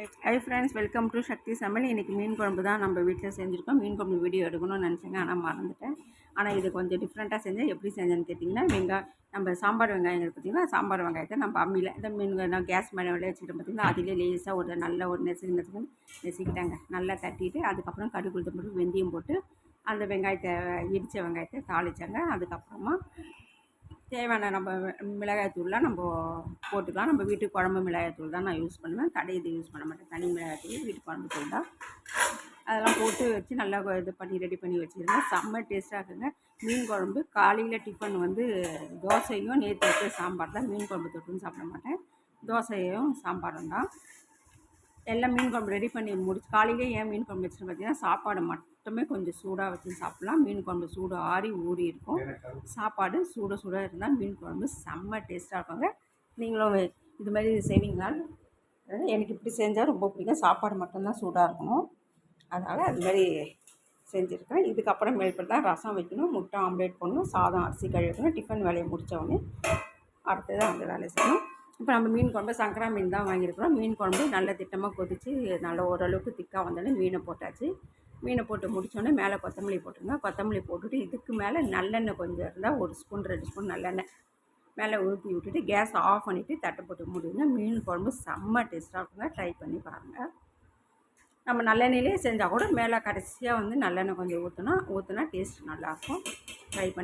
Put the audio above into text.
Hi friends, welcome to சக்தி சமையல். இன்றைக்கி மீன் குழம்பு தான் நம்ம வீட்டில் செஞ்சுருக்கோம். மீன் குழம்பு வீடியோ எடுக்கணும்னு நினச்சேங்க, ஆனால் மறந்துட்டேன். ஆனால் இது கொஞ்சம் டிஃப்ரெண்ட்டாக செஞ்சேன். எப்படி செஞ்சேன்னு கேட்டிங்கன்னா, நம்ம சாம்பார் வெங்காயங்கள் பார்த்திங்கன்னா, சாம்பார் வெங்காயத்தை நம்ம அம்மியில் இந்த மீன் நான் கேஸ் மேலே வச்சுக்கிட்டேன் பார்த்திங்கன்னா, அதிலே லேசாக ஒரு நெசிக்கிட்டாங்க. நல்லா தட்டிட்டு அதுக்கப்புறம் கடுகு உளுத்தம் போட்டு வெந்தயம் போட்டு அந்த வெங்காயத்தை இடித்த வெங்காயத்தை தாளித்தாங்க. அதுக்கப்புறமா தேவையான நம்ம மிளகாய்த்தூள்லாம் நம்ம போட்டுக்கலாம். நம்ம வீட்டுக்கு குழம்பு மிளகாய்த்தூள் தான் நான் யூஸ் பண்ணுவேன். கடை இது யூஸ் பண்ண மாட்டேன். தனி மிளகாய்த்தூள் வீட்டு குழம்பு தூள் தான். அதெல்லாம் போட்டு வச்சு நல்லா இது பண்ணி ரெடி பண்ணி வச்சுருங்க. செம்ம டேஸ்ட்டாக இருக்குங்க மீன் குழம்பு. காலையில் டிஃபன் தோசையும் நேற்று வச்ச சாம்பார் தான். மீன் குழம்பு தொட்டுன்னு சாப்பிட மாட்டேன். தோசையும் சாம்பாரும் தான். எல்லாம் மீன் குழம்பு ரெடி பண்ணி காலையிலே ஏன் மீன் குழம்பு வச்சுன்னு பார்த்தீங்கன்னா, சாப்பாடு மட்டுமே கொஞ்சம் சூடாக வச்சு சாப்பிட்லாம். மீன் குழம்பு சூடு ஆறி ஊறி இருக்கும். சாப்பாடு சூடாக இருந்தால் மீன் குழம்பு செம்ம டேஸ்ட்டாக இருக்குங்க. நீங்களும் இது மாதிரி செய்வீங்களா? எனக்கு இப்படி செஞ்சால் ரொம்ப பிடிக்கும். சாப்பாடு மட்டும்தான் சூடாக இருக்கணும். அதனால் அது மாதிரி செஞ்சுருக்கேன். இதுக்கப்புறம் மேற்பட்டு தான் ரசம் வைக்கணும், முட்டை ஆம்லேட் பண்ணணும், சாதம் அரிசி கழுவணும். டிஃபன் வேலையை முடித்தவொடனே அடுத்தது அந்த வேலையை செய்யணும். இப்போ நம்ம மீன் குழம்பு சங்கரா மீன் தான் வாங்கியிருக்கிறோம். மீன் குழம்பு நல்ல திட்டமாக கொதித்து நல்லா ஓரளவுக்கு திக்காக வந்தோடனே மீனை போட்டாச்சு. மீனை போட்டு முடித்தோடனே மேலே கொத்தமல்லி போட்டுருங்க. கொத்தமல்லி போட்டுட்டு இதுக்கு மேலே நல்லெண்ணெய் கொஞ்சம் இருந்தால் 1 ஸ்பூன் 2 ஸ்பூன் நல்லெண்ணெய் மேலே ஊற்றி விட்டுட்டு கேஸ் ஆஃப் பண்ணிவிட்டு தட்டை போட்டு முடியுங்க. மீன் குழம்பு செம்ம டேஸ்ட்டாக இருக்குங்க. ட்ரை பண்ணி பாருங்கள். நம்ம நல்லெண்ணெயிலே செஞ்சால் கூட மேலே கடைசியாக நல்லெண்ணெய் கொஞ்சம் ஊற்றினா டேஸ்ட் நல்லாயிருக்கும். ட்ரை பண்ணி